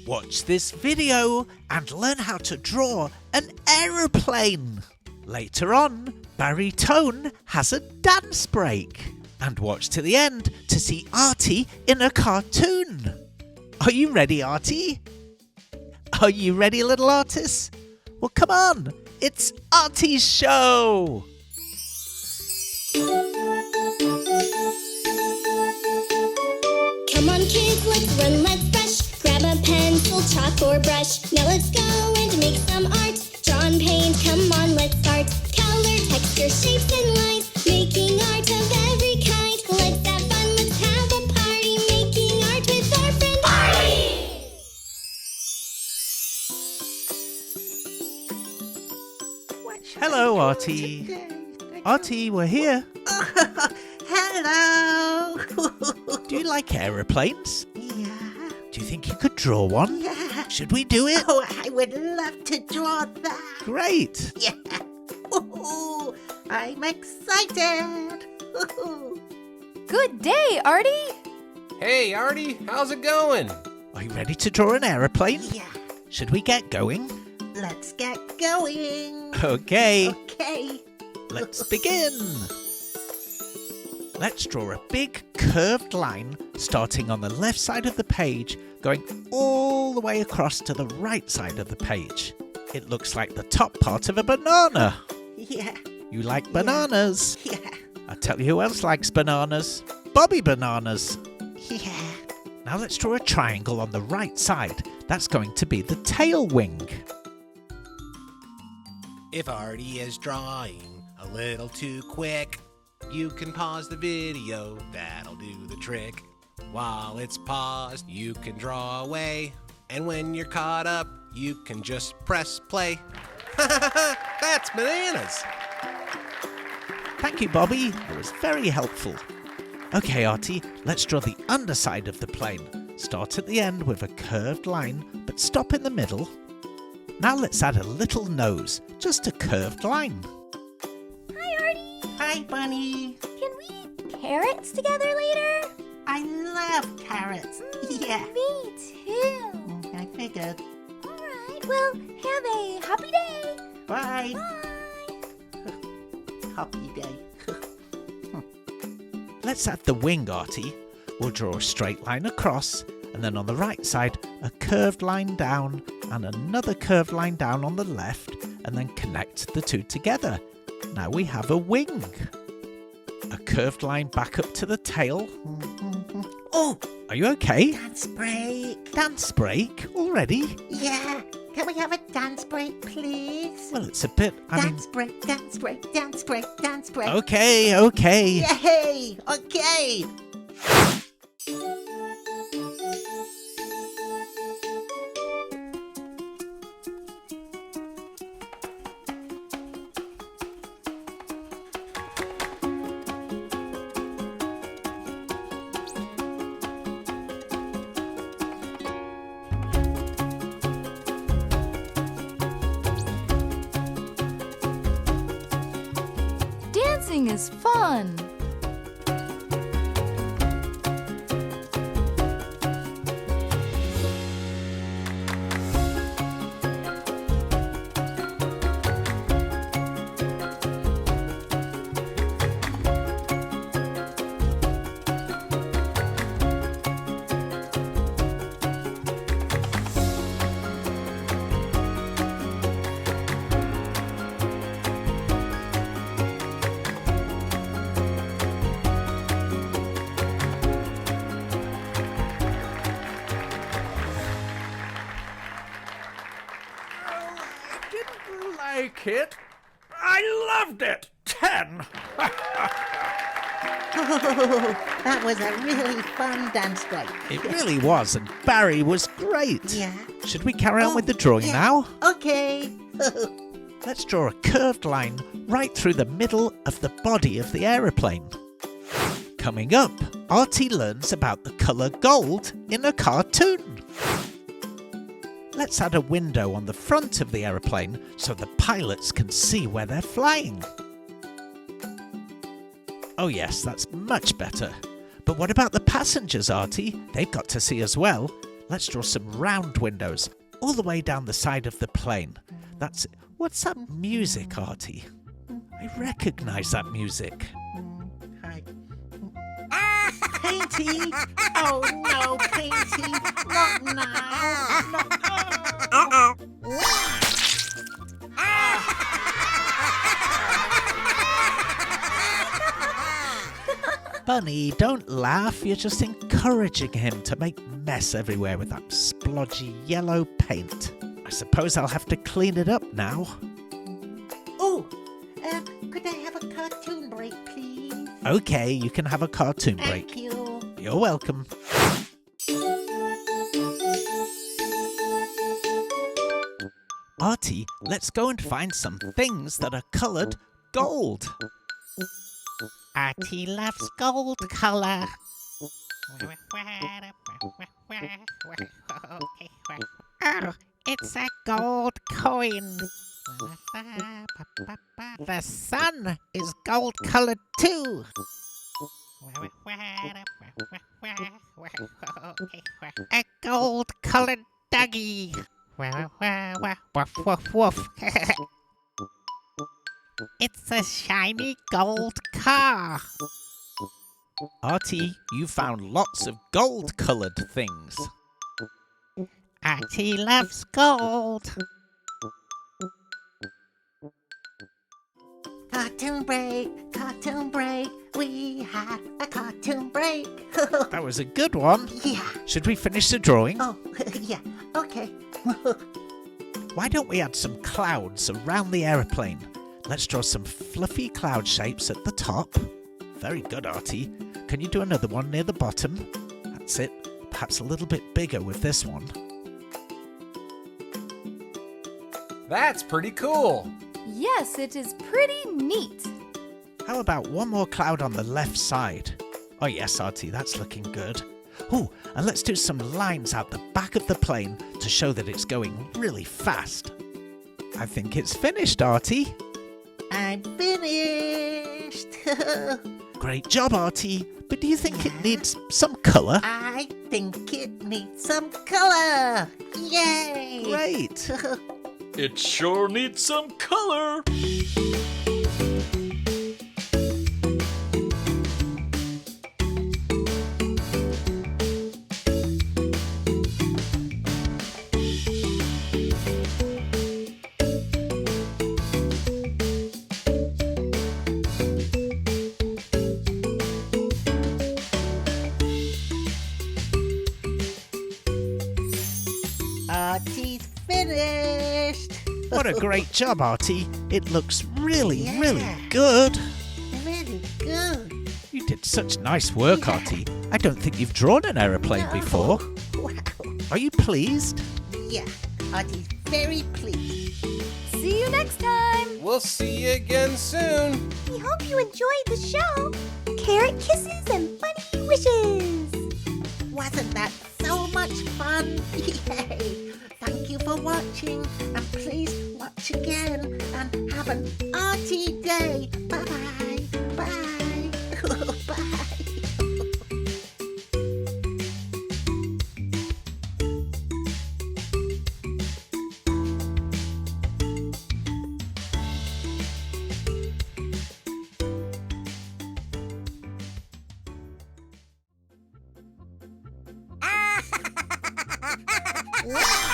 Watch this video and learn how to draw an aeroplane. Later on, Barry Tone has a dance break. And watch to the end to see Artie in a cartoon. Are you ready, Artie? Are you ready, little artists? Well, come on, it's Artie's show. Come on, kids, let's run, let's brush. Grab a pencil, chalk, or brush. Now let's go and make some art. Draw and paint, come on, let's start. Color, texture, shapes, and lines. Making art of every kind. Let's have fun, let's have a party. Making art with our friend Artie. Hello, Artie. Artie, we're here. Hello. Do you like aeroplanes? Yeah. Do you think you could draw one? Yeah. Should we do it? Oh, I would love to draw that. Great. Yeah. Ooh, I'm excited. Ooh. Good day, Artie! Hey, Artie, how's it going? Are you ready to draw an aeroplane? Yeah. Should we get going? Let's get going. Okay, Okay. let's begin. Let's draw a big curved line starting on the left side of the page, going all the way across to the right side of the page. It looks like the top part of a banana. Yeah. You like bananas? Yeah. I'll tell you who else likes bananas. Bobby Bananas. Yeah. Now let's draw a triangle on the right side. That's going to be the tail wing. If Artie is drawing a little too quick, you can pause the video, that'll do the trick. While it's paused, you can draw away, and when you're caught up, you can just press play. That's bananas! Thank you, Bobby. It was very helpful. Okay, Artie, let's draw the underside of the plane. Start at the end with a curved line, but stop in the middle. Now let's add a little nose, just a curved line. Hi, Artie! Hi, Bunny. Can we eat carrots together later? I love carrots. Yeah. Me too. I figured. Alright, well, have a happy day! Bye. Bye! Happy day. Let's add the wing, Artie. We'll draw a straight line across, and then on the right side, a curved line down, and another curved line down on the left, and then connect the two together. Now we have a wing. A curved line back up to the tail. Oh, are you okay? Dance break. Dance break already? Yeah. Can we have a dance break, please? Well, it's a bit, Dance break, dance break, dance break, dance break. Okay. Yay! Okay. Dancing is fun! Like it. I loved it. 10. Oh, that was a really fun dance break. It really was, and Barry was great. Yeah. Should we carry on with the drawing now? Okay. Let's draw a curved line right through the middle of the body of the aeroplane. Coming up, Artie learns about the colour gold in a cartoon. Let's add a window on the front of the aeroplane so the pilots can see where they're flying. Oh yes, that's much better. But what about the passengers, Artie? They've got to see as well. let's draw some round windows all the way down the side of the plane. That's it. What's that music, Artie? I recognise that music. Hi. Painty! Oh no, Painty! Not now! Bunny, don't laugh. You're just encouraging him to make mess everywhere with that splodgy yellow paint. I suppose I'll have to clean it up now. Oh, could I have a cartoon break, please? Okay, you can have a cartoon break. Thank you. You're welcome. Artie, let's go and find some things that are coloured gold. Artie loves gold colour. Oh, it's a gold coin. The sun is gold coloured too. A gold coloured doggy. Woof, woof, woof. It's a shiny gold car. Artie, you found lots of gold coloured things. Artie loves gold. Cartoon break, we had a cartoon break. That was a good one. Yeah. Should we finish the drawing? Oh, yeah, okay. Why don't we add some clouds around the aeroplane? Let's draw some fluffy cloud shapes at the top. Very good, Artie. Can you do another one near the bottom? That's it. Perhaps a little bit bigger with this one. That's pretty cool. Yes, it is pretty neat. How about one more cloud on the left side? Oh yes, Artie, that's looking good. Oh, and let's do some lines out the back of the plane to show that it's going really fast. I think it's finished, Artie. I'm finished. Great job, Artie. But do you think it needs some colour? I think it needs some color. Yay! Great. It sure needs some color. Artie's finished. What a great job, Artie. It looks really, Yeah. really good. Really good. You did such nice work, Artie. I don't think you've drawn an aeroplane before. Wow. Are you pleased? Yeah, Artie's very pleased. See you next time. We'll see you again soon. We hope you enjoyed the show. Carrot kisses and funny wishes. Wasn't that so much fun? Yay! Thank you for watching, and please watch again and have an Artie day. Bye-bye. Bye. Bye. Wow!